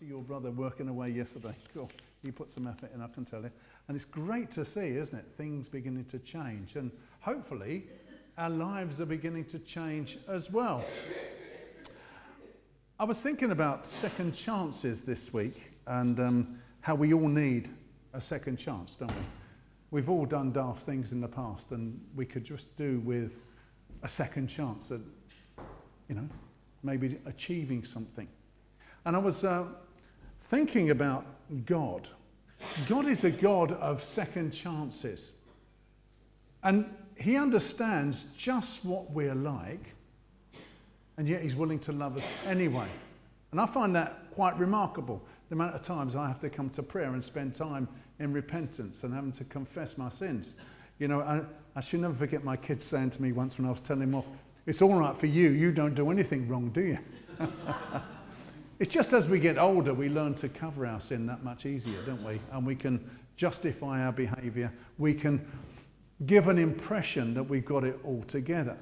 See your brother working away yesterday. Cool. He put some effort in, I can tell you. And it's great to see, isn't it? Things beginning to change. And hopefully our lives are beginning to change as well. I was thinking about second chances this week and how we all need a second chance, don't we? We've all done daft things in the past and we could just do with a second chance at, maybe achieving something. And I was thinking about God. God is a God of second chances. And he understands just what we're like, and yet he's willing to love us anyway. And I find that quite remarkable, the amount of times I have to come to prayer and spend time in repentance and having to confess my sins. I should never forget my kids saying to me once when I was telling them off, "It's all right for you, you don't do anything wrong, do you?" It's just as we get older, we learn to cover our sin that much easier, don't we? And we can justify our behaviour. We can give an impression that we've got it all together.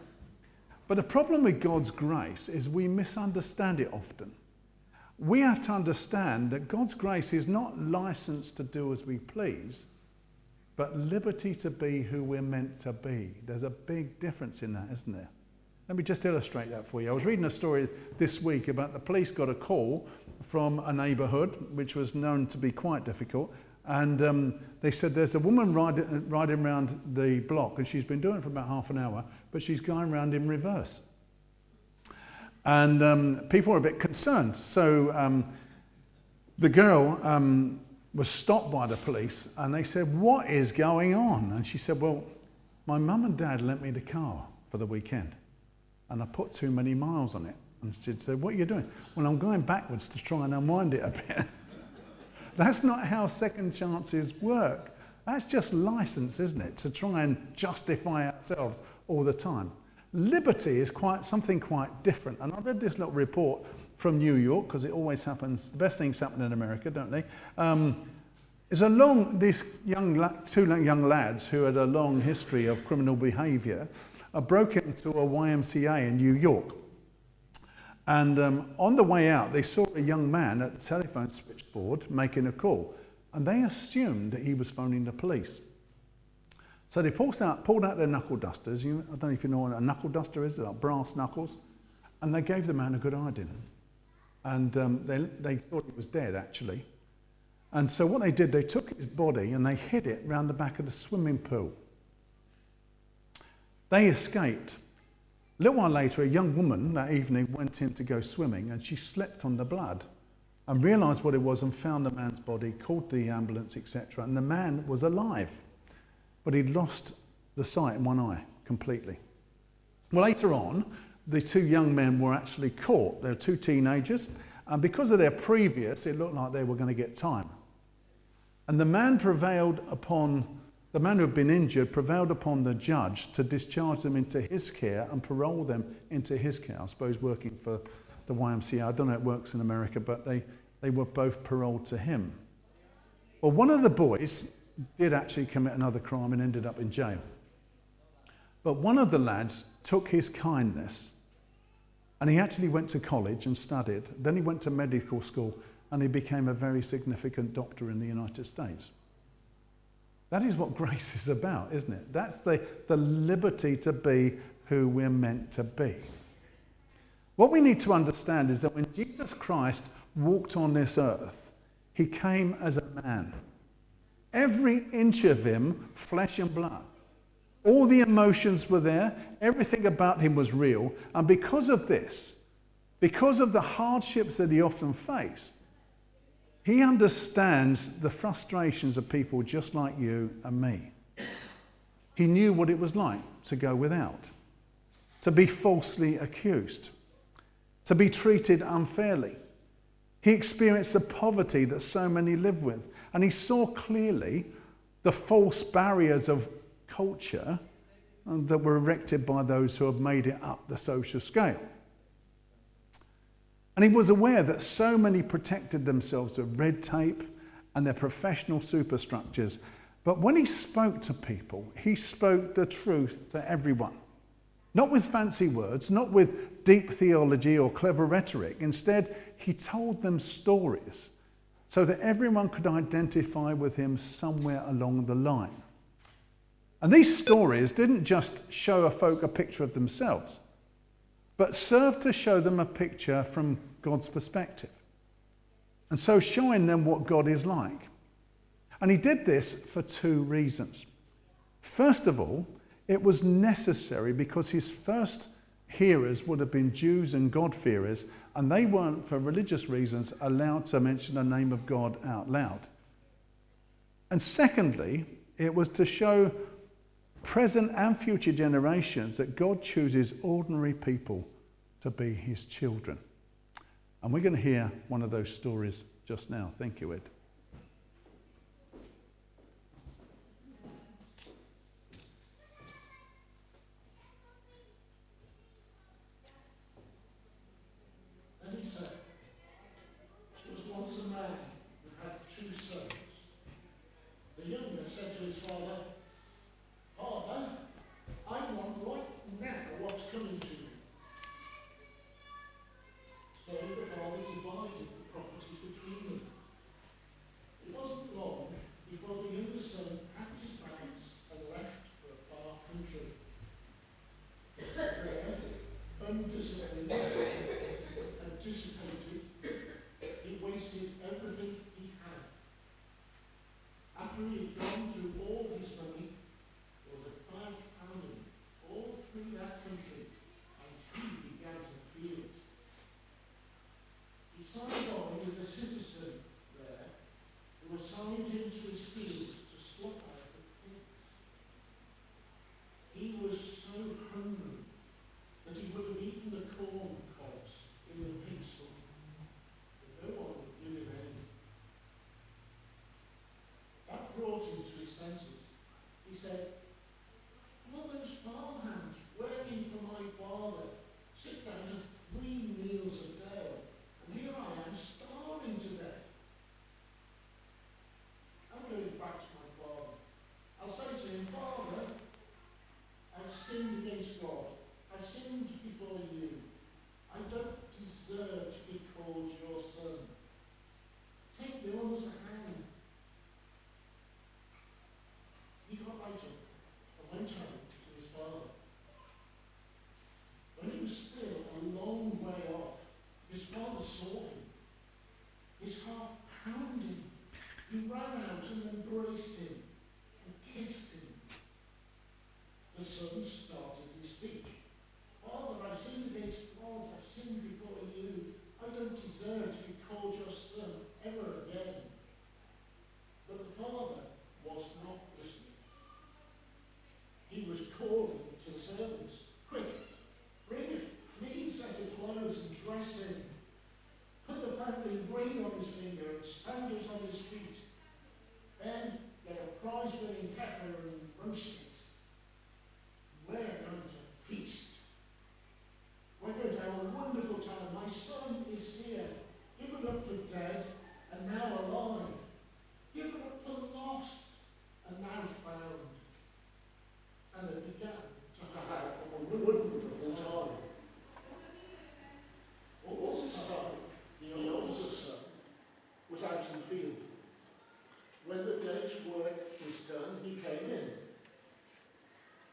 But the problem with God's grace is we misunderstand it often. We have to understand that God's grace is not licensed to do as we please, but liberty to be who we're meant to be. There's a big difference in that, isn't there? Let me just illustrate that for you. I was reading a story this week about the police got a call from a neighbourhood which was known to be quite difficult, and they said there's a woman riding around the block, and she's been doing it for about half an hour, but she's going around in reverse. And people were a bit concerned. So the girl was stopped by the police, and they said, "What is going on?" And she said, "Well, my mum and dad lent me the car for the weekend, and I put too many miles on it." And she said, "What are you doing?" "Well, I'm going backwards to try and unwind it a bit." That's not how second chances work. That's just license, isn't it? To try and justify ourselves all the time. Liberty is something quite different. And I read this little report from New York, because it always happens, the best things happen in America, don't they? These two young lads who had a long history of criminal behaviour broke into a YMCA in New York. And on the way out, they saw a young man at the telephone switchboard making a call. And they assumed that he was phoning the police. So they pulled out their knuckle dusters. I don't know if you know what a knuckle duster is, they're like brass knuckles. And they gave the man a good hiding. And they thought he was dead, actually. And so what they did, they took his body and they hid it round the back of the swimming pool. They escaped. A little while later, a young woman that evening went in to go swimming, and she slipped on the blood and realised what it was and found the man's body, called the ambulance, etc. And the man was alive, but he'd lost the sight in one eye completely. Well, later on, the two young men were actually caught. They were two teenagers, and because of their previous, it looked like they were going to get time. And the man who had been injured prevailed upon the judge to discharge them into his care and parole them into his care. I suppose working for the YMCA, I don't know how it works in America, but they were both paroled to him. Well, one of the boys did actually commit another crime and ended up in jail. But one of the lads took his kindness and he actually went to college and studied. Then he went to medical school and he became a very significant doctor in the United States. That is what grace is about, isn't it? That's the liberty to be who we're meant to be. What we need to understand is that when Jesus Christ walked on this earth, he came as a man. Every inch of him, flesh and blood. All the emotions were there. Everything about him was real. And because of this, because of the hardships that he often faced, he understands the frustrations of people just like you and me. He knew what it was like to go without, to be falsely accused, to be treated unfairly. He experienced the poverty that so many live with, and he saw clearly the false barriers of culture that were erected by those who have made it up the social scale. And he was aware that so many protected themselves with red tape and their professional superstructures. But when he spoke to people, he spoke the truth to everyone. Not with fancy words, not with deep theology or clever rhetoric. Instead, he told them stories so that everyone could identify with him somewhere along the line. And these stories didn't just show folk a picture of themselves, but served to show them a picture from God's perspective. And so showing them what God is like. And he did this for two reasons. First of all, it was necessary because his first hearers would have been Jews and God-fearers, and they weren't, for religious reasons, allowed to mention the name of God out loud. And secondly, it was to show present and future generations that God chooses ordinary people to be his children. And we're going to hear one of those stories just now. Thank you, Ed.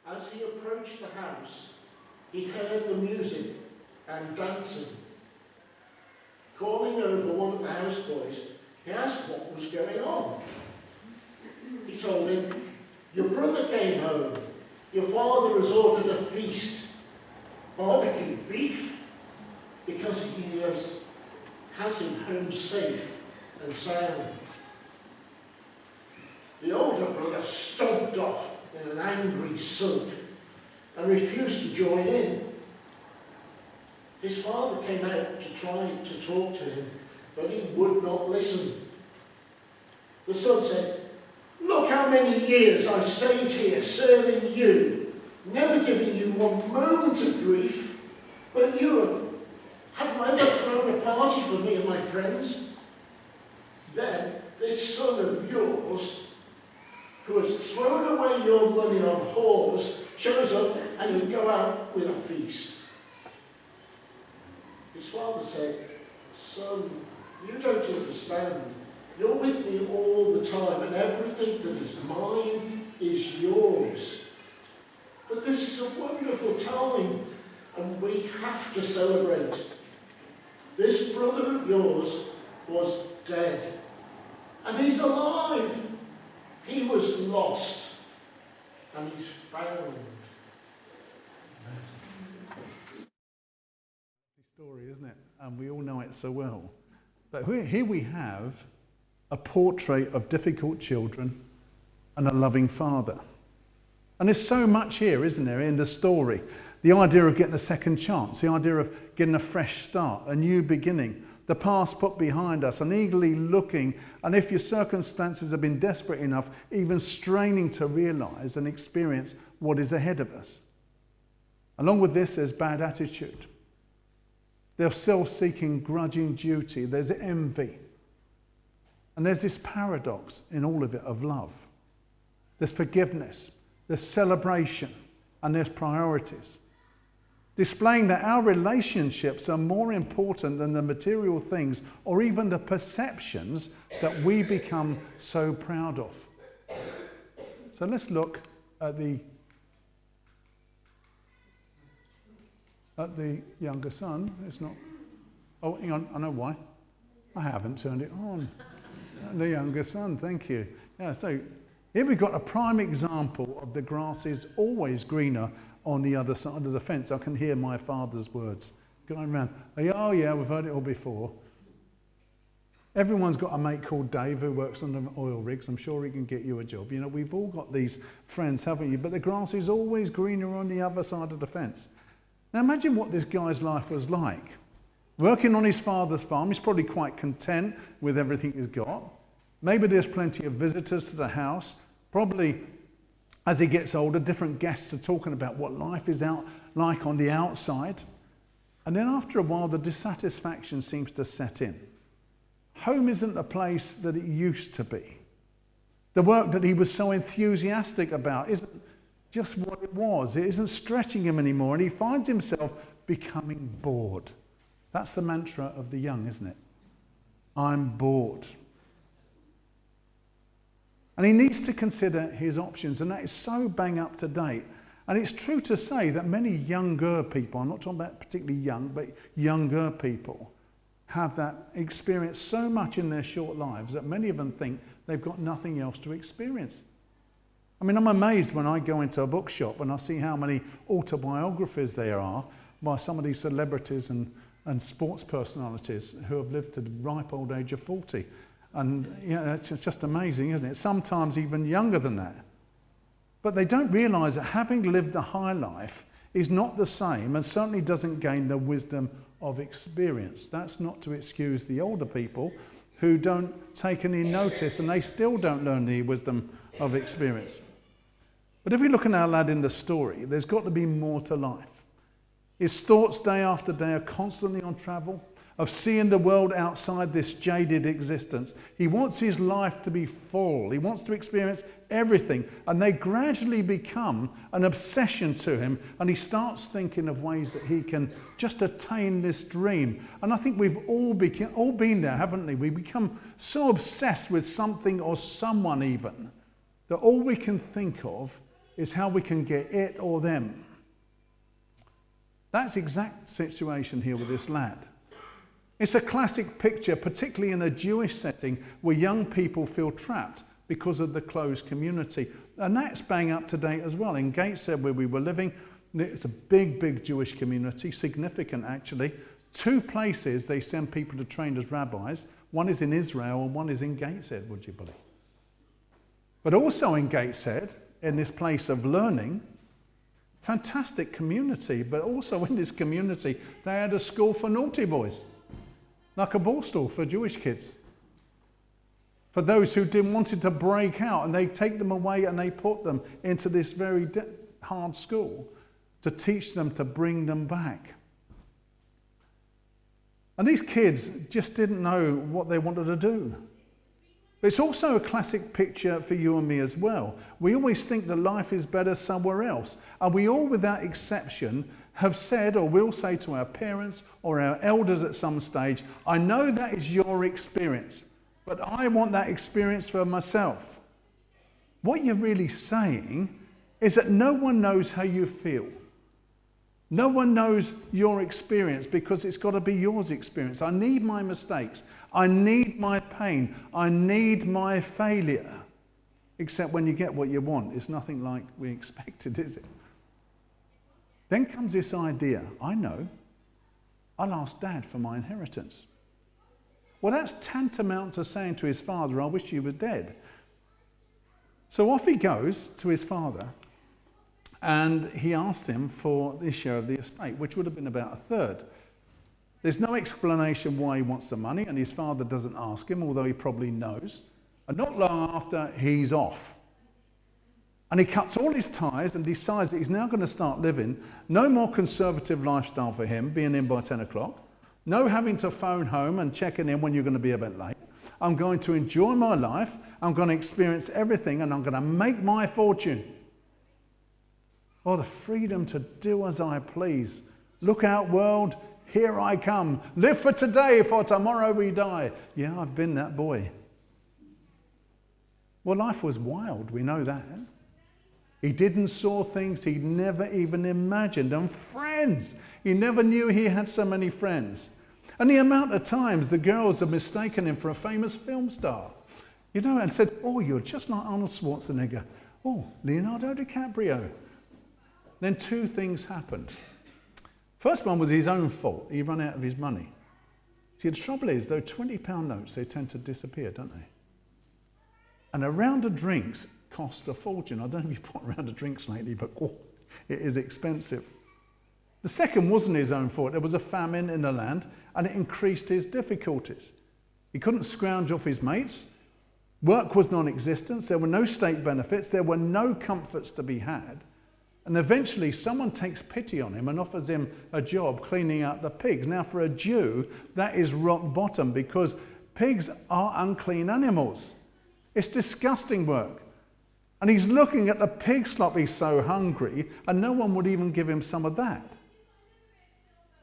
As he approached the house, he heard the music and dancing. Calling over one of the houseboys, he asked what was going on. He told him, "Your brother came home. Your father has ordered a feast, barbecue beef, because he has him home safe and sound." The older brother stomped off in an angry sulk and refused to join in. His father came out to try to talk to him, but he would not listen. The son said, "Look how many years I've stayed here serving you, never giving you one moment of grief, but you have ever thrown a party for me and my friends? Then this son of yours who has thrown away your money on whores shows up and you go out with a feast. His father said, son, you don't understand. You're with me all the time and everything that is mine is yours. But this is a wonderful time and we have to celebrate. This brother of yours was dead and he's alive. He was lost and he's found. Story, isn't it? And we all know it so well. But here we have a portrait of difficult children and a loving father. And there's so much here, isn't there, in the story? The idea of getting a second chance, the idea of getting a fresh start, a new beginning, the past put behind us, and eagerly looking, and if your circumstances have been desperate enough, even straining to realize and experience what is ahead of us. Along with this, there's bad attitude. There's self-seeking, grudging duty. There's envy. And there's this paradox in all of it of love. There's forgiveness. There's celebration. And there's priorities. Displaying that our relationships are more important than the material things or even the perceptions that we become so proud of. So let's look at the younger son. It's not, oh, hang on, I know why. I haven't turned it on. The younger son, thank you. Yeah, so here we've got a prime example of the grass is always greener on the other side of the fence. I can hear my father's words going around. Oh yeah, we've heard it all before. Everyone's got a mate called Dave who works on the oil rigs. I'm sure he can get you a job. You know, we've all got these friends, haven't you? But the grass is always greener on the other side of the fence. Now imagine what this guy's life was like. Working on his father's farm, he's probably quite content with everything he's got. Maybe there's plenty of visitors to the house. Probably as he gets older, different guests are talking about what life is like on the outside. And then after a while, the dissatisfaction seems to set in. Home isn't the place that it used to be. The work that he was so enthusiastic about isn't just what it was. It isn't stretching him anymore, and he finds himself becoming bored. That's the mantra of the young, isn't it? I'm bored. And he needs to consider his options, and that is so bang up to date. And it's true to say that many younger people, I'm not talking about particularly young, but younger people, have that experience so much in their short lives that many of them think they've got nothing else to experience. I mean, I'm amazed when I go into a bookshop and I see how many autobiographies there are by some of these celebrities and sports personalities who have lived to the ripe old age of 40. And you know, it's just amazing, isn't it? Sometimes even younger than that. But they don't realise that having lived the high life is not the same and certainly doesn't gain the wisdom of experience. That's not to excuse the older people who don't take any notice and they still don't learn the wisdom of experience. But if we look at our lad in the story, there's got to be more to life. His thoughts day after day are constantly on travel, of seeing the world outside this jaded existence. He wants his life to be full. He wants to experience everything. And they gradually become an obsession to him. And he starts thinking of ways that he can just attain this dream. And I think we've all been there, haven't we? We become so obsessed with something or someone even, that all we can think of is how we can get it or them. That's the exact situation here with this lad. It's a classic picture, particularly in a Jewish setting, where young people feel trapped because of the closed community. And that's bang up to date as well. In Gateshead, where we were living, it's a big, big Jewish community, significant actually. 2 places they send people to train as rabbis. One is in Israel and one is in Gateshead, would you believe? But also in Gateshead, in this place of learning, fantastic community, but also in this community, they had a school for naughty boys. Like a Borstal for Jewish kids. For those who wanted to break out, and they take them away and they put them into this very hard school to teach them, to bring them back. And these kids just didn't know what they wanted to do. But it's also a classic picture for you and me as well. We always think that life is better somewhere else. And we all, without exception, have said or will say to our parents or our elders at some stage, I know that is your experience, but I want that experience for myself. What you're really saying is that no one knows how you feel. No one knows your experience because it's got to be yours experience. I need my mistakes. I need my pain. I need my failure. Except when you get what you want, it's nothing like we expected, is it? Then comes this idea, I know, I'll ask Dad for my inheritance. Well, that's tantamount to saying to his father, I wish you were dead. So off he goes to his father, and he asks him for his share of the estate, which would have been about a third. There's no explanation why he wants the money, and his father doesn't ask him, although he probably knows. And not long after, he's off. And he cuts all his ties and decides that he's now going to start living. No more conservative lifestyle for him, being in by 10 o'clock. No having to phone home and checking in when you're going to be a bit late. I'm going to enjoy my life. I'm going to experience everything, and I'm going to make my fortune. Oh, the freedom to do as I please. Look out, world. Here I come. Live for today, for tomorrow we die. Yeah, I've been that boy. Well, life was wild. We know that. He did and saw things he'd never even imagined. And friends. He never knew he had so many friends. And the amount of times the girls have mistaken him for a famous film star. You know, and said, oh, you're just like Arnold Schwarzenegger. Oh, Leonardo DiCaprio. Then two things happened. First one was his own fault. He ran out of his money. See, the trouble is, though, £20 notes, they tend to disappear, don't they? And a round of drinks costs a fortune. I don't know if you've bought a round of drinks lately, but it is expensive. The second wasn't his own fault. There was a famine in the land, and it increased his difficulties. He couldn't scrounge off his mates. Work was non-existent. There were no state benefits. There were no comforts to be had. And eventually someone takes pity on him and offers him a job cleaning out the pigs. Now for a Jew, that is rock bottom because pigs are unclean animals. It's disgusting work. And he's looking at the pig slop, he's so hungry, and no one would even give him some of that.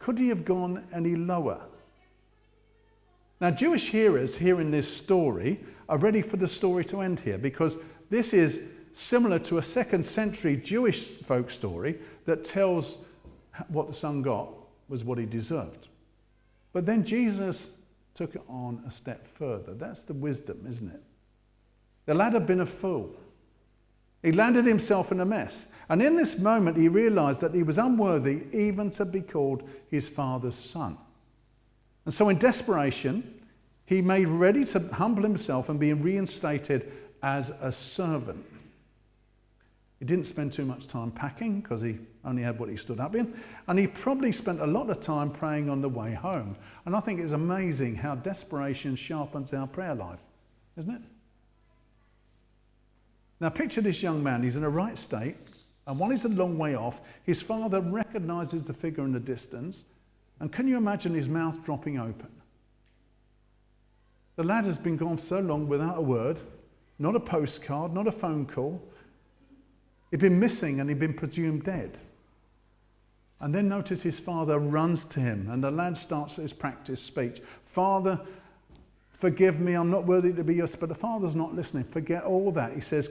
Could he have gone any lower? Now Jewish hearers hearing this story are ready for the story to end here because this is similar to a 2nd century Jewish folk story that tells what the son got was what he deserved. But then Jesus took it on a step further. That's the wisdom, isn't it? The lad had been a fool. He landed himself in a mess. And in this moment, he realized that he was unworthy even to be called his father's son. And so in desperation, he made ready to humble himself and be reinstated as a servant. He didn't spend too much time packing because he only had what he stood up in. And he probably spent a lot of time praying on the way home. And I think it's amazing how desperation sharpens our prayer life, isn't it? Now picture this young man. He's in a right state. And while he's a long way off, his father recognizes the figure in the distance. And can you imagine his mouth dropping open? The lad has been gone so long without a word, not a postcard, not a phone call. He'd been missing and he'd been presumed dead. And then notice his father runs to him and the lad starts his practice speech. Father, forgive me, I'm not worthy to be yours. But the father's not listening. Forget all that. He says,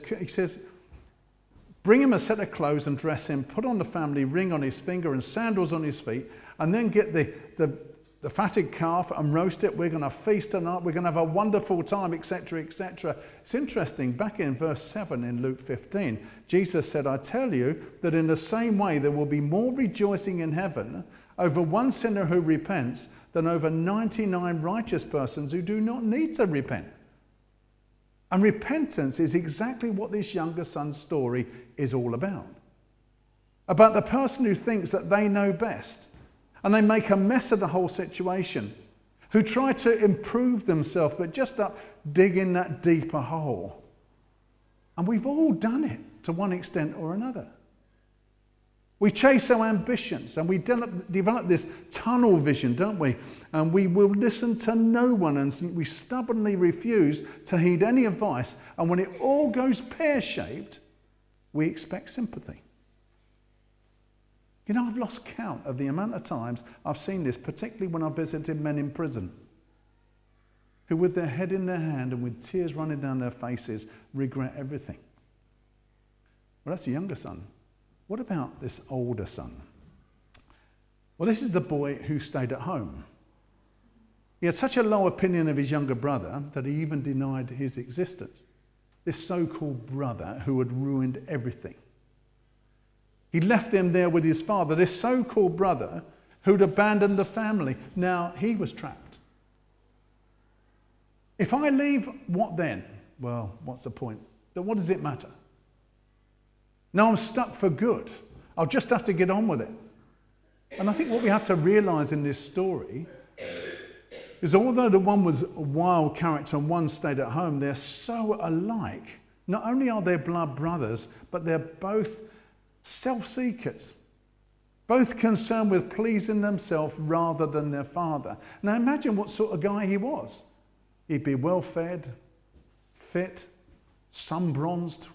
bring him a set of clothes and dress him, put on the family ring on his finger and sandals on his feet, and then get the fatted calf and roast it. We're going to feast tonight. We're going to have a wonderful time, etc., etc. It's interesting. Back in verse 7 in Luke 15, Jesus said, I tell you that in the same way there will be more rejoicing in heaven over one sinner who repents than over 99 righteous persons who do not need to repent. And repentance is exactly what this younger son's story is all about. About the person who thinks that they know best. And they make a mess of the whole situation, who try to improve themselves, but just up digging that deeper hole. And we've all done it to one extent or another. We chase our ambitions and we develop this tunnel vision, don't we? And we will listen to no one and we stubbornly refuse to heed any advice. And when it all goes pear-shaped, we expect sympathy. You know, I've lost count of the amount of times I've seen this, particularly when I've visited men in prison, who with their head in their hand and with tears running down their faces regret everything. Well, that's the younger son. What about this older son? Well, this is the boy who stayed at home. He had such a low opinion of his younger brother that he even denied his existence. This so-called brother who had ruined everything. He left him there with his father, this so-called brother who'd abandoned the family. Now he was trapped. If I leave, what then? Well, what's the point? What does it matter? Now I'm stuck for good. I'll just have to get on with it. And I think what we have to realize in this story is although the one was a wild character and one stayed at home, they're so alike. Not only are they blood brothers, but they're both self-seekers, both concerned with pleasing themselves rather than their father. Now imagine what sort of guy he was. He'd be well-fed, fit, sun-bronzed.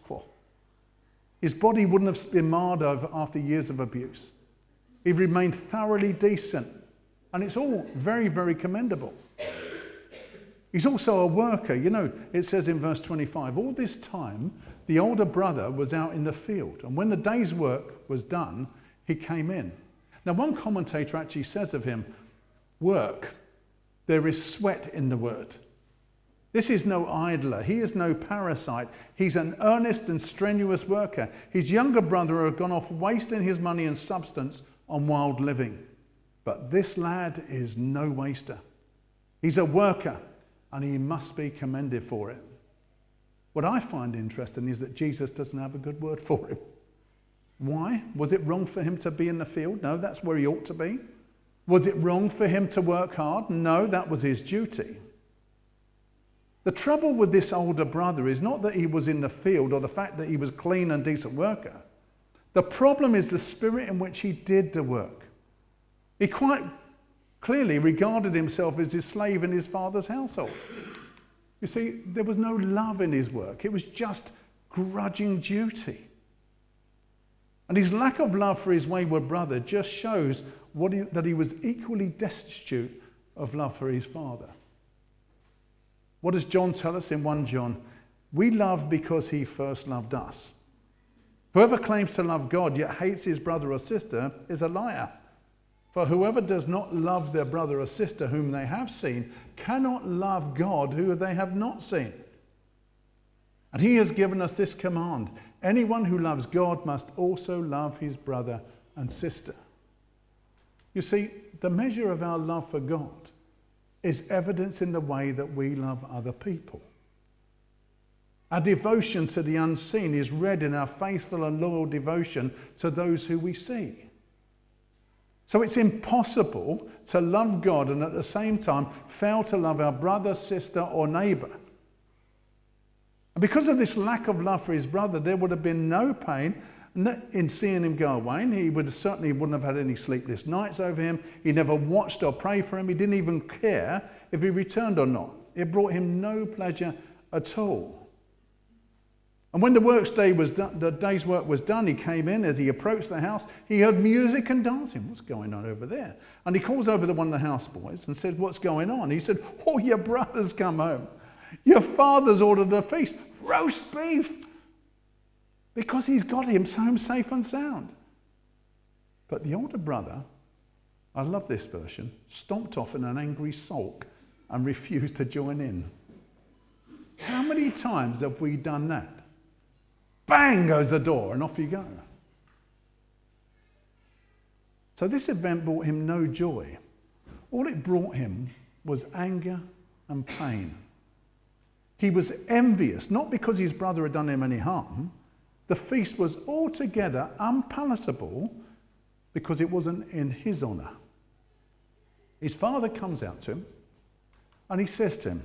His body wouldn't have been marred after years of abuse. He remained thoroughly decent. And it's all very, very commendable. He's also a worker. You know, it says in verse 25, all this time, the older brother was out in the field. And when the day's work was done, he came in. Now, one commentator actually says of him, work. There is sweat in the word. This is no idler. He is no parasite. He's an earnest and strenuous worker. His younger brother had gone off wasting his money and substance on wild living. But this lad is no waster. He's a worker, and he must be commended for it. What I find interesting is that Jesus doesn't have a good word for him. Why? Was it wrong for him to be in the field? No, that's where he ought to be. Was it wrong for him to work hard? No, that was his duty. The trouble with this older brother is not that he was in the field or the fact that he was a clean and decent worker. The problem is the spirit in which he did the work. He quite clearly regarded himself as his slave in his father's household. You see, there was no love in his work. It was just grudging duty. And his lack of love for his wayward brother just shows that he was equally destitute of love for his father. What does John tell us in 1 John? We love because he first loved us. Whoever claims to love God yet hates his brother or sister is a liar. For whoever does not love their brother or sister whom they have seen cannot love God who they have not seen. And he has given us this command. Anyone who loves God must also love his brother and sister. You see, the measure of our love for God is evidence in the way that we love other people. Our devotion to the unseen is read in our faithful and loyal devotion to those who we see. So it's impossible to love God and at the same time fail to love our brother, sister, or neighbour. And because of this lack of love for his brother, there would have been no pain in seeing him go away. And he certainly wouldn't have had any sleepless nights over him. He never watched or prayed for him. He didn't even care if he returned or not. It brought him no pleasure at all. And when the day's work was done, he came in. As he approached the house, he heard music and dancing. What's going on over there? And he calls over to one of the houseboys and said, what's going on? He said, oh, your brother's come home. Your father's ordered a feast, roast beef, because he's got him home safe and sound. But the older brother, I love this version, stomped off in an angry sulk and refused to join in. How many times have we done that? Bang goes the door and off you go. So this event brought him no joy. All it brought him was anger and pain. He was envious, not because his brother had done him any harm. The feast was altogether unpalatable because it wasn't in his honour. His father comes out to him and he says to him,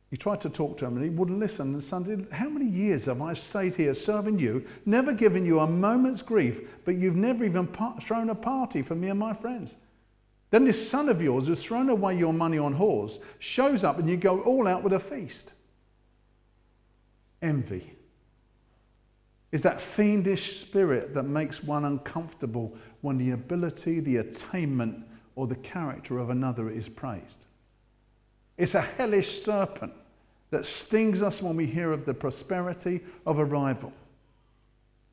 He tried to talk to him and he wouldn't listen. And the son did, how many years have I stayed here serving you, never given you a moment's grief, but you've never even thrown a party for me and my friends? Then this son of yours who's thrown away your money on whores shows up and you go all out with a feast. Envy is that fiendish spirit that makes one uncomfortable when the ability, the attainment, or the character of another is praised. It's a hellish serpent that stings us when we hear of the prosperity of a rival.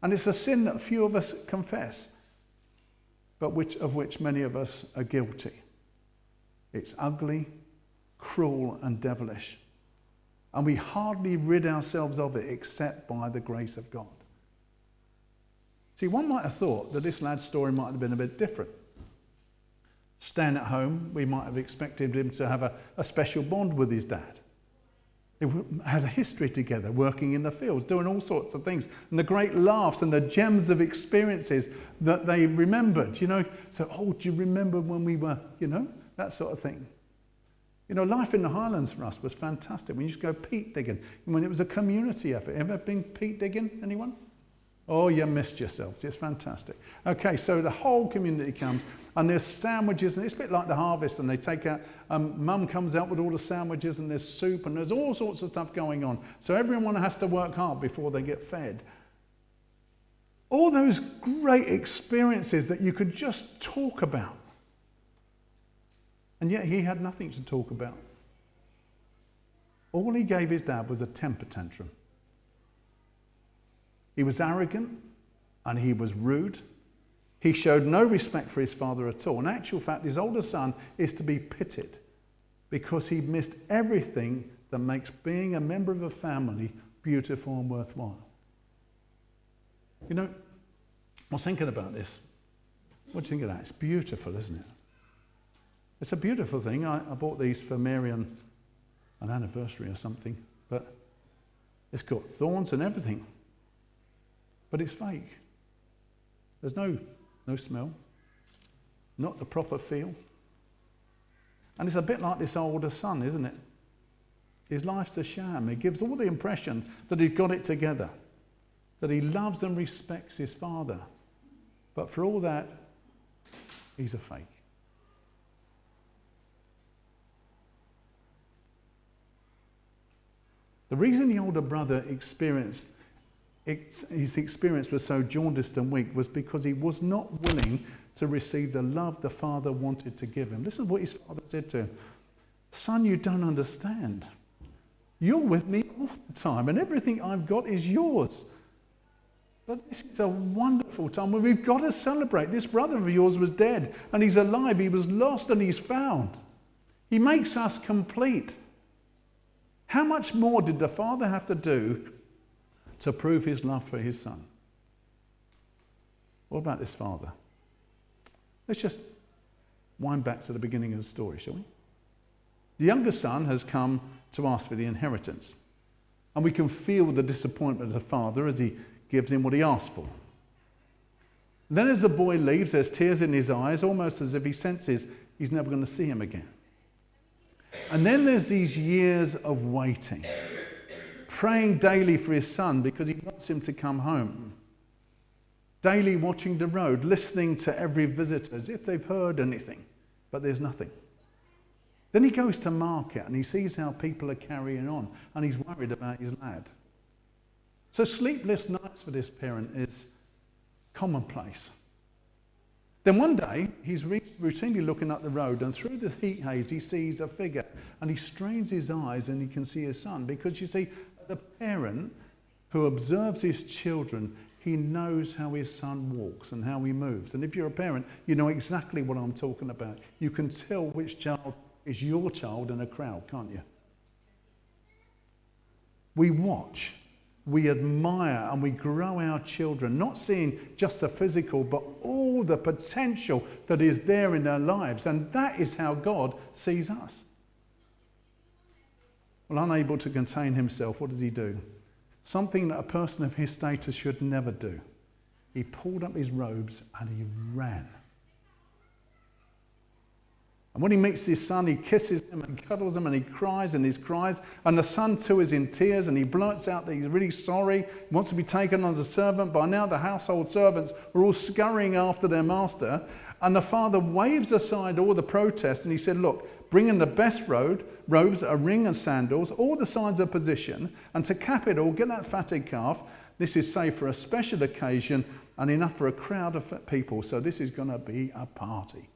And it's a sin that few of us confess, but of which many of us are guilty. It's ugly, cruel, and devilish. And we hardly rid ourselves of it except by the grace of God. See, one might have thought that this lad's story might have been a bit different. Staying at home, we might have expected him to have a special bond with his dad. They had a history together, working in the fields, doing all sorts of things, and the great laughs and the gems of experiences that they remembered, So, do you remember when we were, that sort of thing. Life in the Highlands for us was fantastic. We used to go peat digging, when it was a community effort. Ever been peat digging, anyone? Oh, you missed yourselves. It's fantastic. Okay, so the whole community comes, and there's sandwiches, and it's a bit like the harvest, and they take out, mum comes out with all the sandwiches, and there's soup, and there's all sorts of stuff going on. So everyone has to work hard before they get fed. All those great experiences that you could just talk about. And yet he had nothing to talk about. All he gave his dad was a temper tantrum. He was arrogant and he was rude. He showed no respect for his father at all. In actual fact, his older son is to be pitied because he missed everything that makes being a member of a family beautiful and worthwhile. I was thinking about this. What do you think of that? It's beautiful, isn't it? It's a beautiful thing. I bought these for Mary on an anniversary or something, but it's got thorns and everything. But it's fake. There's no smell, not the proper feel. And it's a bit like this older son, isn't it? His life's a sham. He gives all the impression that he's got it together, that he loves and respects his father. But for all that, he's a fake. The reason the older brother his experience was so jaundiced and weak was because he was not willing to receive the love the father wanted to give him. Listen to what his father said to him. Son, you don't understand. You're with me all the time and everything I've got is yours. But this is a wonderful time when we've got to celebrate. This brother of yours was dead and he's alive. He was lost and he's found. He makes us complete. How much more did the father have to do to prove his love for his son? What about this father? Let's just wind back to the beginning of the story, shall we? The younger son has come to ask for the inheritance. And we can feel the disappointment of the father as he gives him what he asked for. Then as the boy leaves, there's tears in his eyes, almost as if he senses he's never going to see him again. And then there's these years of waiting, praying daily for his son because he wants him to come home. Daily watching the road, listening to every visitor as if they've heard anything, but there's nothing. Then he goes to market and he sees how people are carrying on and he's worried about his lad. So sleepless nights for this parent is commonplace. Then one day, he's routinely looking up the road and through the heat haze, he sees a figure and he strains his eyes and he can see his son. Because you see, as a parent who observes his children, he knows how his son walks and how he moves. And if you're a parent, you know exactly what I'm talking about. You can tell which child is your child in a crowd, can't you? We watch, we admire, and we grow our children, not seeing just the physical, but all the potential that is there in their lives. And that is how God sees us. Well, unable to contain himself, what does he do? Something that a person of his status should never do. He pulled up his robes and he ran. And when he meets his son, he kisses him and cuddles him and he cries and he cries. And the son too is in tears and he blurts out that he's really sorry, wants to be taken on as a servant. By now the household servants are all scurrying after their master. And the father waves aside all the protests and he said, look, bring in the best robes, a ring and sandals, all the signs of position. And to cap it all, get that fatted calf. This is saved for a special occasion and enough for a crowd of people. So this is going to be a party.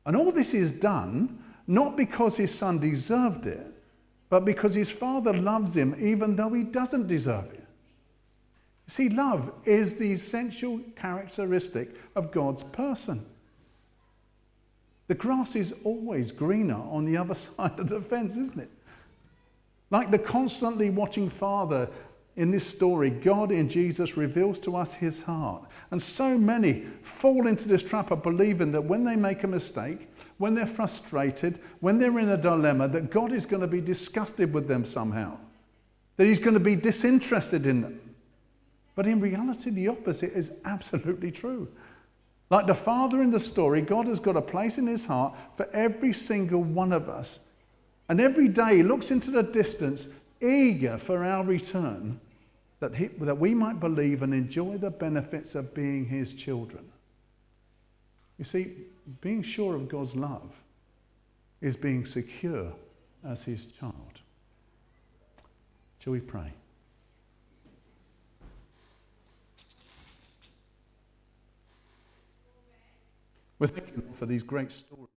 And all this is done not because his son deserved it, but because his father loves him even though he doesn't deserve it. You see, love is the essential characteristic of God's person. The grass is always greener on the other side of the fence, isn't it? Like the constantly watching Father in this story, God in Jesus reveals to us his heart. And so many fall into this trap of believing that when they make a mistake, when they're frustrated, when they're in a dilemma, that God is going to be disgusted with them somehow, that he's going to be disinterested in them. But in reality, the opposite is absolutely true. Like the Father in the story, God has got a place in his heart for every single one of us. And every day he looks into the distance, eager for our return, that we might believe and enjoy the benefits of being his children. You see, being sure of God's love is being secure as his child. Shall we pray? We thank you for these great stories.